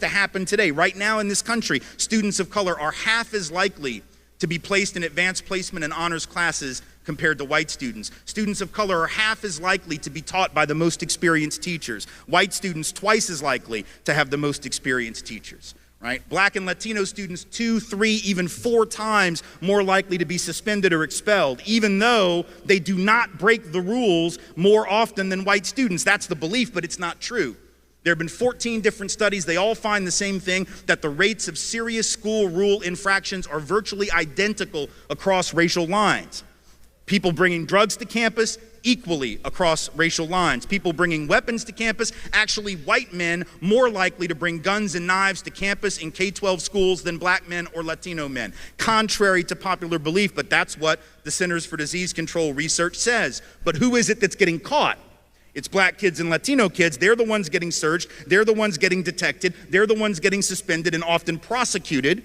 to happen today. Right now in this country, students of color are half as likely to be placed in advanced placement and honors classes compared to white students. Students of color are half as likely to be taught by the most experienced teachers. White students twice as likely to have the most experienced teachers, right? Black and Latino students 2, 3, even 4 times more likely to be suspended or expelled, even though they do not break the rules more often than white students. That's the belief, but it's not true. There have been 14 different studies. They all find the same thing, that the rates of serious school rule infractions are virtually identical across racial lines. People bringing drugs to campus, equally across racial lines. People bringing weapons to campus, actually white men more likely to bring guns and knives to campus in K-12 schools than black men or Latino men. Contrary to popular belief, but that's what the Centers for Disease Control research says. But who is it that's getting caught? It's black kids and Latino kids. They're the ones getting searched. They're the ones getting detected. They're the ones getting suspended and often prosecuted,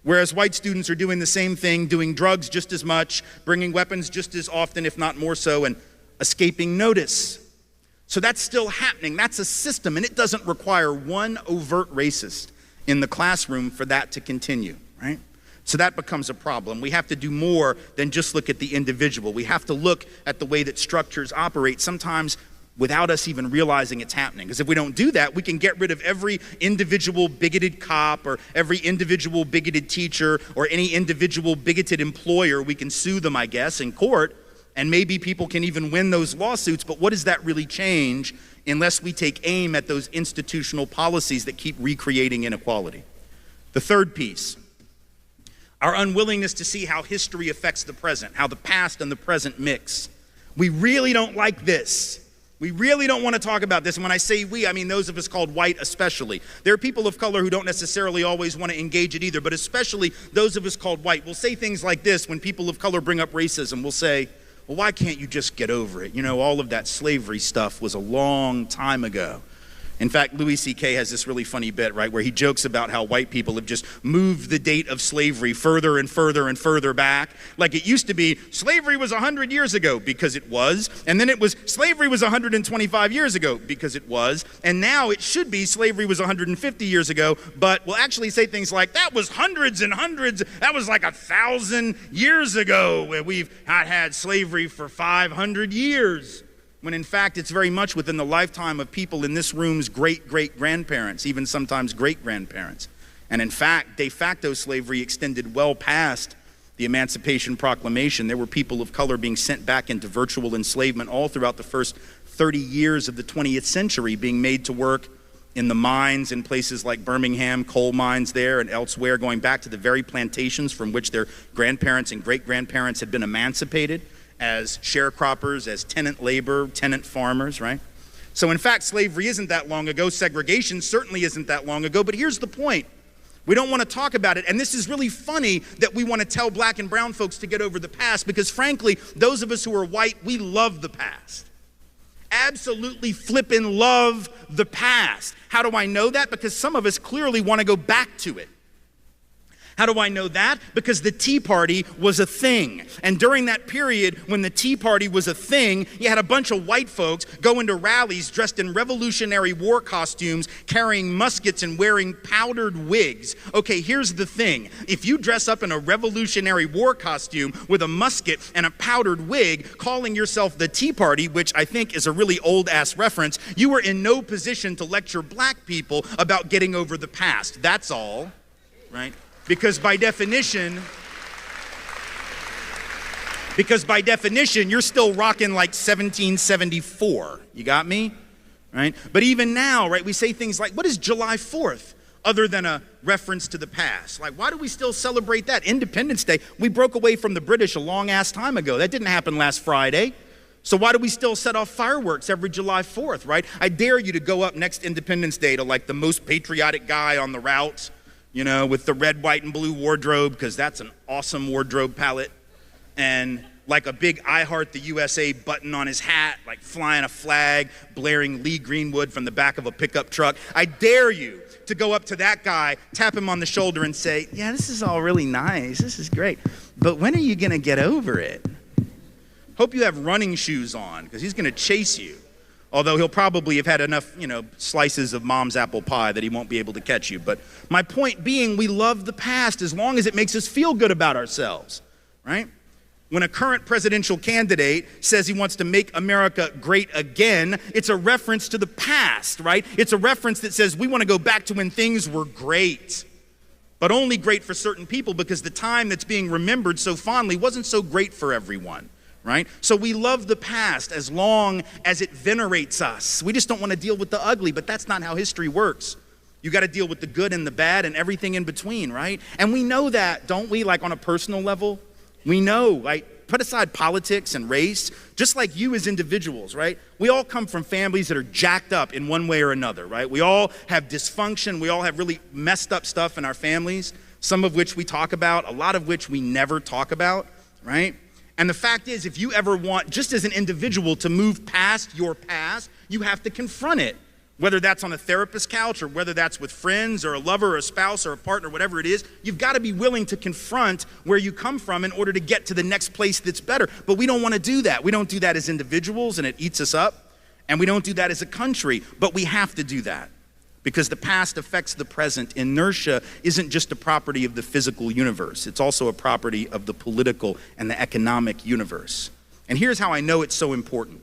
whereas white students are doing the same thing, doing drugs just as much, bringing weapons just as often, if not more so, and escaping notice. So that's still happening. That's a system, and it doesn't require one overt racist in the classroom for that to continue, right? So that becomes a problem. We have to do more than just look at the individual. We have to look at the way that structures operate, sometimes without us even realizing it's happening. Because if we don't do that, we can get rid of every individual bigoted cop or every individual bigoted teacher or any individual bigoted employer. We can sue them, I guess, in court, and maybe people can even win those lawsuits. But what does that really change unless we take aim at those institutional policies that keep recreating inequality? The third piece, our unwillingness to see how history affects the present, how the past and the present mix. We really don't like this. We really don't want to talk about this. And when I say we, I mean those of us called white especially. There are people of color who don't necessarily always want to engage it either, but especially those of us called white. We'll say things like this when people of color bring up racism. We'll say, well, why can't you just get over it? You know, all of that slavery stuff was a long time ago. In fact, Louis C.K. has this really funny bit, right, where he jokes about how white people have just moved the date of slavery further and further and further back. Like it used to be, slavery was 100 years ago, because it was. And then it was, slavery was 125 years ago, because it was. And now it should be, slavery was 150 years ago, but we'll actually say things like, that was hundreds and hundreds, that was like 1,000 years ago, where we've not had slavery for 500 years. When in fact it's very much within the lifetime of people in this room's great-great-grandparents, even sometimes great-grandparents. And in fact, de facto slavery extended well past the Emancipation Proclamation. There were people of color being sent back into virtual enslavement all throughout the first 30 years of the 20th century, being made to work in the mines in places like Birmingham, coal mines there and elsewhere, going back to the very plantations from which their grandparents and great-grandparents had been emancipated, as sharecroppers, as tenant labor, tenant farmers, right? So in fact, slavery isn't that long ago. Segregation certainly isn't that long ago. But here's the point. We don't want to talk about it. And this is really funny that we want to tell black and brown folks to get over the past, because frankly, those of us who are white, we love the past. Absolutely flippin' love the past. How do I know that? Because some of us clearly want to go back to it. How do I know that? Because the Tea Party was a thing. And during that period when the Tea Party was a thing, you had a bunch of white folks go into rallies dressed in Revolutionary War costumes, carrying muskets and wearing powdered wigs. Okay, here's the thing. If you dress up in a Revolutionary War costume with a musket and a powdered wig, calling yourself the Tea Party, which I think is a really old-ass reference, you were in no position to lecture black people about getting over the past. That's all, right? Because by definition, you're still rocking like 1774. You got me? Right? But even now, right, we say things like, what is July 4th other than a reference to the past? Like, why do we still celebrate that? Independence Day, we broke away from the British a long ass time ago. That didn't happen last Friday. So why do we still set off fireworks every July 4th, right? I dare you to go up next Independence Day to like the most patriotic guy on the route, you know, with the red, white, and blue wardrobe, because that's an awesome wardrobe palette, and like a big I Heart the USA button on his hat, like flying a flag, blaring Lee Greenwood from the back of a pickup truck. I dare you to go up to that guy, tap him on the shoulder and say, yeah, this is all really nice, this is great, but when are you gonna get over it? Hope you have running shoes on, because he's gonna chase you. Although he'll probably have had enough, slices of mom's apple pie that he won't be able to catch you. But my point being, we love the past as long as it makes us feel good about ourselves, right? When a current presidential candidate says he wants to make America great again, it's a reference to the past, right? It's a reference that says we want to go back to when things were great, but only great for certain people because the time that's being remembered so fondly wasn't so great for everyone, right? So we love the past as long as it venerates us. We just don't want to deal with the ugly, but that's not how history works. You got to deal with the good and the bad and everything in between, right? And we know that, don't we? Like on a personal level, we know, like, put aside politics and race, just like you as individuals, right? We all come from families that are jacked up in one way or another, right? We all have dysfunction. We all have really messed up stuff in our families, some of which we talk about, a lot of which we never talk about, right? And the fact is, if you ever want, just as an individual, to move past your past, you have to confront it. Whether that's on a therapist's couch or whether that's with friends or a lover or a spouse or a partner, whatever it is, you've got to be willing to confront where you come from in order to get to the next place that's better. But we don't want to do that. We don't do that as individuals and it eats us up. And we don't do that as a country, but we have to do that because the past affects the present. Inertia isn't just a property of the physical universe. It's also a property of the political and the economic universe. And here's how I know it's so important.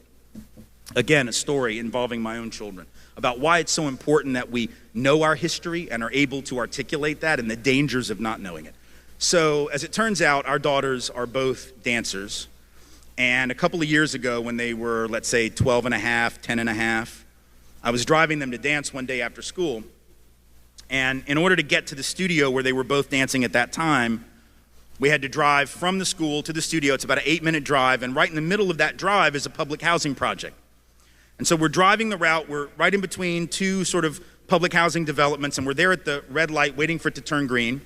Again, a story involving my own children about why it's so important that we know our history and are able to articulate that and the dangers of not knowing it. So as it turns out, our daughters are both dancers. And a couple of years ago when they were, let's say, 12 and a half, 10 and a half, I was driving them to dance one day after school. And in order to get to the studio where they were both dancing at that time, we had to drive from the school to the studio. It's about an 8-minute drive. And right in the middle of that drive is a public housing project. And so we're driving the route, we're right in between two sort of public housing developments, and we're there at the red light waiting for it to turn green.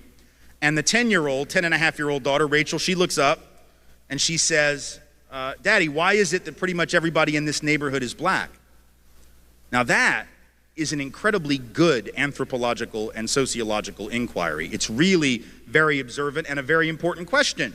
And the 10-and-a-half-year-old daughter, Rachel, she looks up and she says, Daddy, why is it that pretty much everybody in this neighborhood is black? Now that is an incredibly good anthropological and sociological inquiry. It's really very observant and a very important question.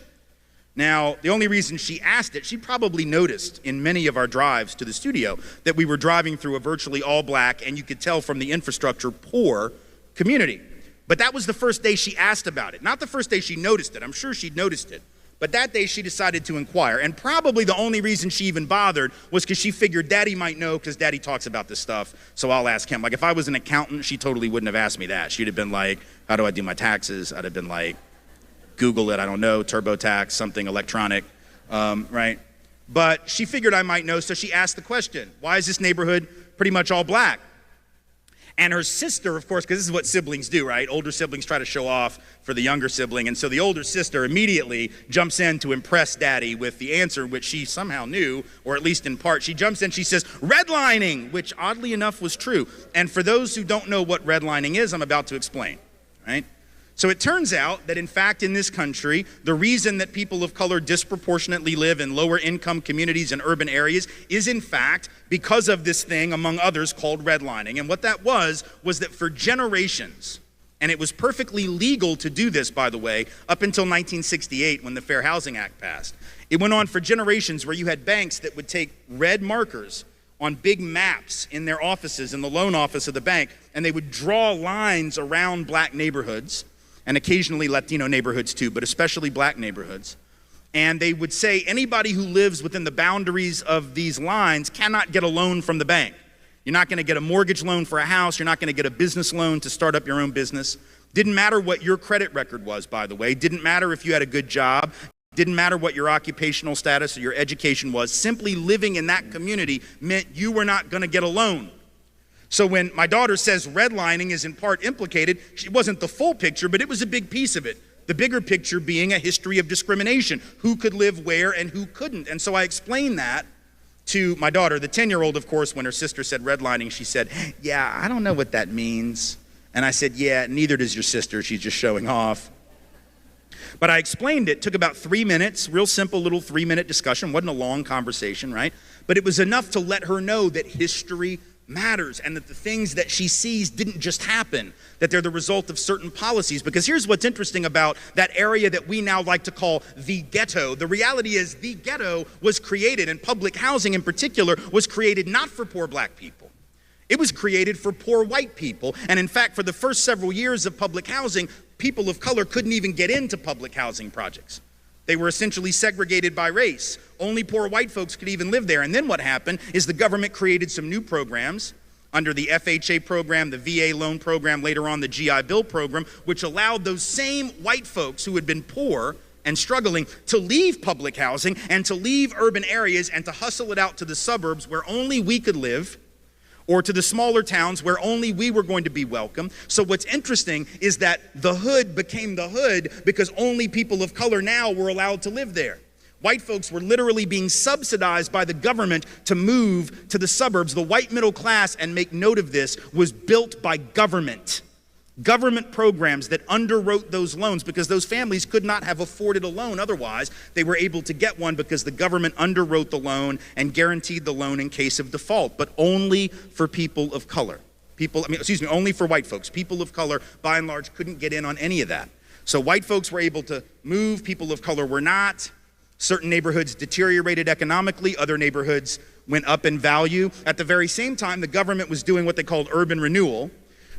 Now, the only reason she asked it, she probably noticed in many of our drives to the studio that we were driving through a virtually all black, and you could tell from the infrastructure, poor community. But that was the first day she asked about it. Not the first day she noticed it. I'm sure she'd noticed it. But that day she decided to inquire. And probably the only reason she even bothered was because she figured Daddy might know because Daddy talks about this stuff, so I'll ask him. Like if I was an accountant, she totally wouldn't have asked me that. She'd have been like, how do I do my taxes? I'd have been like, Google it, I don't know, TurboTax, something electronic, right? But she figured I might know, so she asked the question, why is this neighborhood pretty much all black? And her sister, of course, because this is what siblings do, right? Older siblings try to show off for the younger sibling, and so the older sister immediately jumps in to impress Daddy with the answer, which she somehow knew, or at least in part. She jumps in, she says, redlining, which oddly enough was true. And for those who don't know what redlining is, I'm about to explain, right? So it turns out that in fact in this country, the reason that people of color disproportionately live in lower income communities and urban areas is in fact because of this thing, among others, called redlining. And what that was that for generations, and it was perfectly legal to do this, by the way, up until 1968 when the Fair Housing Act passed. It went on for generations where you had banks that would take red markers on big maps in their offices, in the loan office of the bank, and they would draw lines around black neighborhoods, and occasionally Latino neighborhoods too, but especially black neighborhoods. And they would say anybody who lives within the boundaries of these lines cannot get a loan from the bank. You're not gonna get a mortgage loan for a house, you're not gonna get a business loan to start up your own business. Didn't matter what your credit record was, by the way. Didn't matter if you had a good job. Didn't matter what your occupational status or your education was. Simply living in that community meant you were not gonna get a loan. So when my daughter says redlining is in part implicated, it wasn't the full picture, but it was a big piece of it. The bigger picture being a history of discrimination, who could live where and who couldn't. And so I explained that to my daughter, the 10-year-old, of course. When her sister said redlining, she said, yeah, I don't know what that means. And I said, yeah, neither does your sister, she's just showing off. But I explained it, took about 3 minutes, real simple little 3-minute discussion, wasn't a long conversation, right? But it was enough to let her know that history matters, and that the things that she sees didn't just happen, that they're the result of certain policies. Because here's what's interesting about that area that we now like to call the ghetto. The reality is the ghetto was created, and public housing in particular was created not for poor black people. It was created for poor white people. And in fact, for the first several years of public housing, people of color couldn't even get into public housing projects. They were essentially segregated by race. Only poor white folks could even live there. And then what happened is the government created some new programs under the FHA program, the VA loan program, later on the GI Bill program, which allowed those same white folks who had been poor and struggling to leave public housing and to leave urban areas and to hustle it out to the suburbs where only we could live, or to the smaller towns where only we were going to be welcome. So what's interesting is that the hood became the hood because only people of color now were allowed to live there. White folks were literally being subsidized by the government to move to the suburbs. The white middle class, and make note of this, was built by government. Government programs that underwrote those loans because those families could not have afforded a loan otherwise. They were able to get one because the government underwrote the loan and guaranteed the loan in case of default, but only for people of color. Only for white folks. People of color, by and large, couldn't get in on any of that. So white folks were able to move, people of color were not. Certain neighborhoods deteriorated economically, other neighborhoods went up in value. At the very same time, the government was doing what they called urban renewal,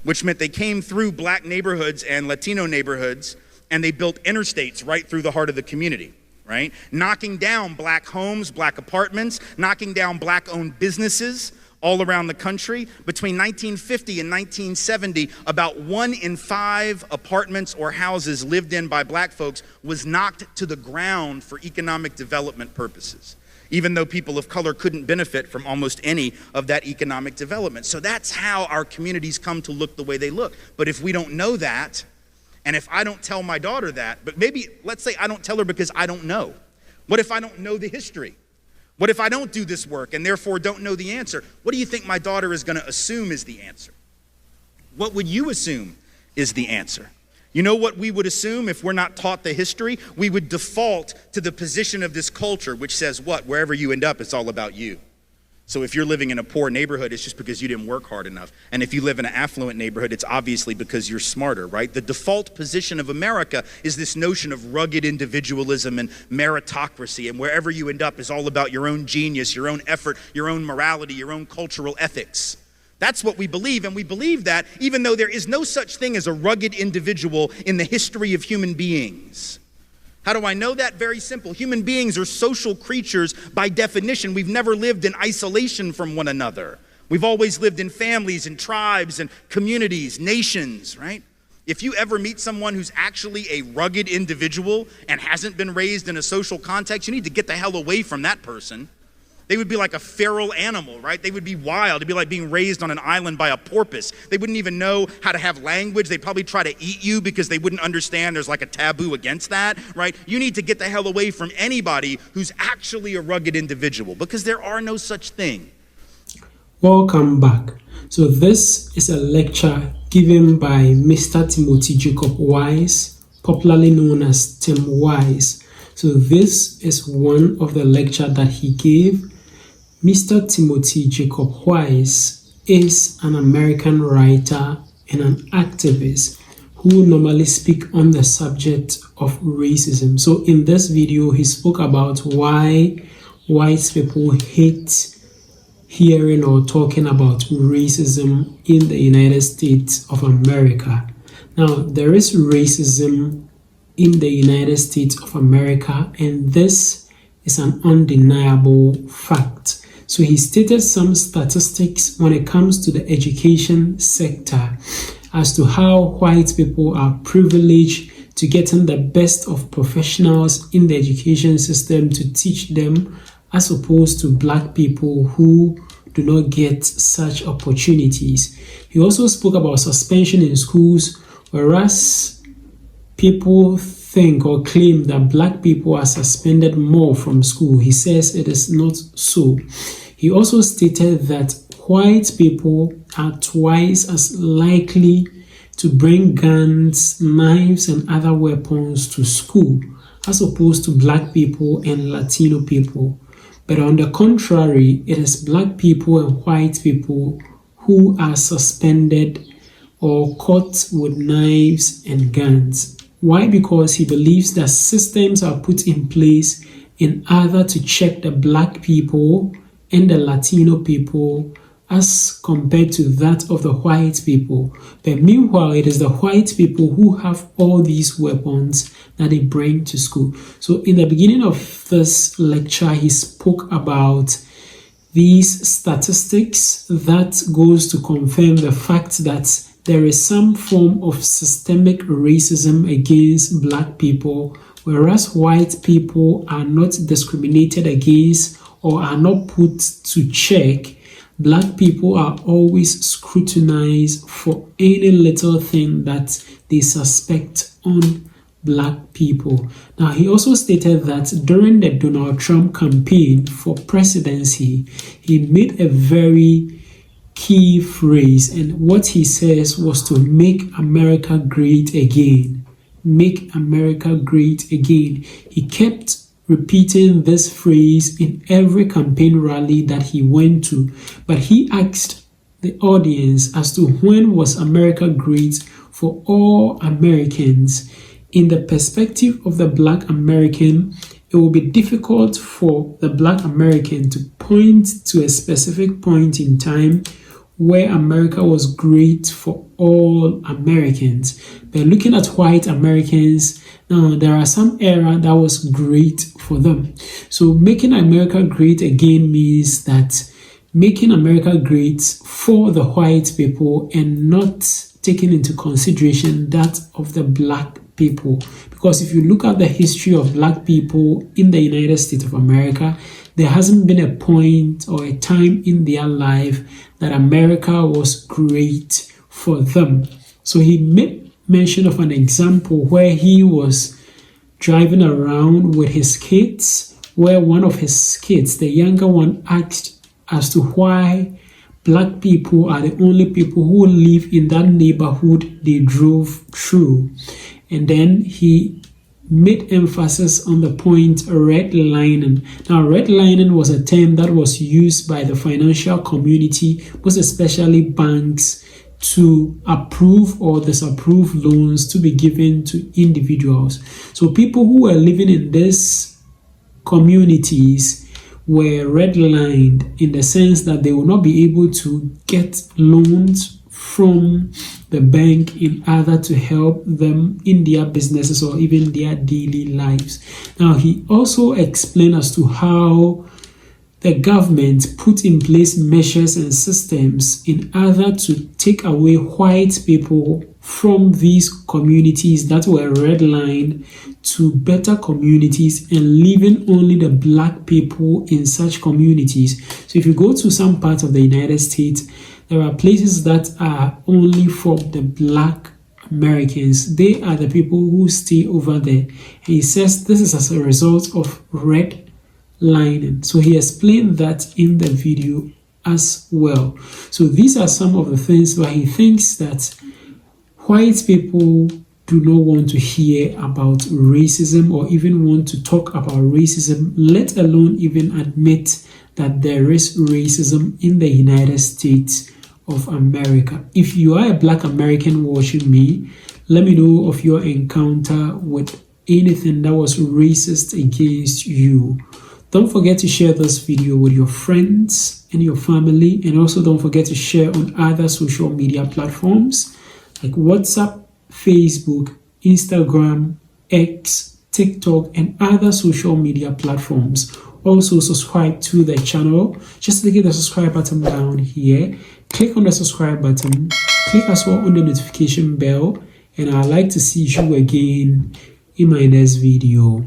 which meant they came through black neighborhoods and Latino neighborhoods, and they built interstates right through the heart of the community, right? Knocking down black homes, black apartments, knocking down black-owned businesses all around the country. Between 1950 and 1970, about 1 in 5 apartments or houses lived in by black folks was knocked to the ground for economic development purposes, even though people of color couldn't benefit from almost any of that economic development. So that's how our communities come to look the way they look. But if we don't know that, and if I don't tell my daughter that, but maybe, let's say I don't tell her because I don't know. What if I don't know the history? What if I don't do this work and therefore don't know the answer? What do you think my daughter is going to assume is the answer? What would you assume is the answer? You know what we would assume if we're not taught the history? We would default to the position of this culture, which says what? Wherever you end up, it's all about you. So if you're living in a poor neighborhood, it's just because you didn't work hard enough. And if you live in an affluent neighborhood, it's obviously because you're smarter, right? The default position of America is this notion of rugged individualism and meritocracy. And wherever you end up is all about your own genius, your own effort, your own morality, your own cultural ethics. That's what we believe, and we believe that even though there is no such thing as a rugged individual in the history of human beings. How do I know that? Very simple. Human beings are social creatures by definition. We've never lived in isolation from one another. We've always lived in families and tribes and communities, nations, right? If you ever meet someone who's actually a rugged individual and hasn't been raised in a social context, you need to get the hell away from that person. They would be like a feral animal, right? They would be wild. It'd be like being raised on an island by a porpoise. They wouldn't even know how to have language. They'd probably try to eat you because they wouldn't understand there's like a taboo against that, right? You need to get the hell away from anybody who's actually a rugged individual because there are no such thing. Welcome back. So this is a lecture given by Mr. Timothy Jacob Wise, popularly known as Tim Wise. So this is one of the lecture that he gave. Mr. Timothy Jacob Wise is an American writer and an activist who normally speak on the subject of racism. So in this video, he spoke about why white people hate hearing or talking about racism in the United States of America. Now, there is racism in the United States of America, and this is an undeniable fact. So he stated some statistics when it comes to the education sector as to how white people are privileged to getting the best of professionals in the education system to teach them, as opposed to black people who do not get such opportunities. He also spoke about suspension in schools, whereas people think or claim that black people are suspended more from school. He says it is not so. He also stated that white people are twice as likely to bring guns, knives, and other weapons to school as opposed to black people and Latino people. But on the contrary, it is black people and white people who are suspended or caught with knives and guns. Why? Because he believes that systems are put in place in order to check the black people and the Latino people as compared to that of the white people. But meanwhile, it is the white people who have all these weapons that they bring to school. So in the beginning of this lecture, he spoke about these statistics that goes to confirm the fact that there is some form of systemic racism against black people, whereas white people are not discriminated against or are not put to check. Black people are always scrutinized for any little thing that they suspect on black people. Now, he also stated that during the Donald Trump campaign for presidency, he made a very key phrase, and what he says was to make America great again. Make America great again. He kept repeating this phrase in every campaign rally that he went to, but he asked the audience as to when was America great for all Americans. In the perspective of the black American, it will be difficult for the black American to point to a specific point in time where America was great for all Americans. But looking at white Americans, now there are some era that was great for them. So making America great again means that making America great for the white people and not taking into consideration that of the black people. Because if you look at the history of black people in the United States of America, there hasn't been a point or a time in their life that America was great for them. So he made mention of an example where he was driving around with his kids, where one of his kids, the younger one, asked as to why black people are the only people who live in that neighborhood they drove through. And then he made emphasis on the point redlining. Now, redlining was a term that was used by the financial community, most especially banks, to approve or disapprove loans to be given to individuals. So people who were living in these communities were redlined in the sense that they will not be able to get loans from the bank in order to help them in their businesses or even their daily lives. Now, he also explained as to how the government put in place measures and systems in order to take away white people from these communities that were redlined to better communities and leaving only the black people in such communities. So if you go to some parts of the United States, there are places that are only for the black Americans. They are the people who stay over there. And he says this is as a result of redlining. So he explained that in the video as well. So these are some of the things where he thinks that white people do not want to hear about racism or even want to talk about racism, let alone even admit that there is racism in the United States of America. If you are a black American watching me, let me know of your encounter with anything that was racist against you. Don't forget to share this video with your friends and your family, and also don't forget to share on other social media platforms like WhatsApp, Facebook, Instagram, X, TikTok, and other social media platforms. Also subscribe to the channel. Just click the subscribe button down here. Click on the subscribe button. Click as well on the notification bell. And I'd like to see you again in my next video.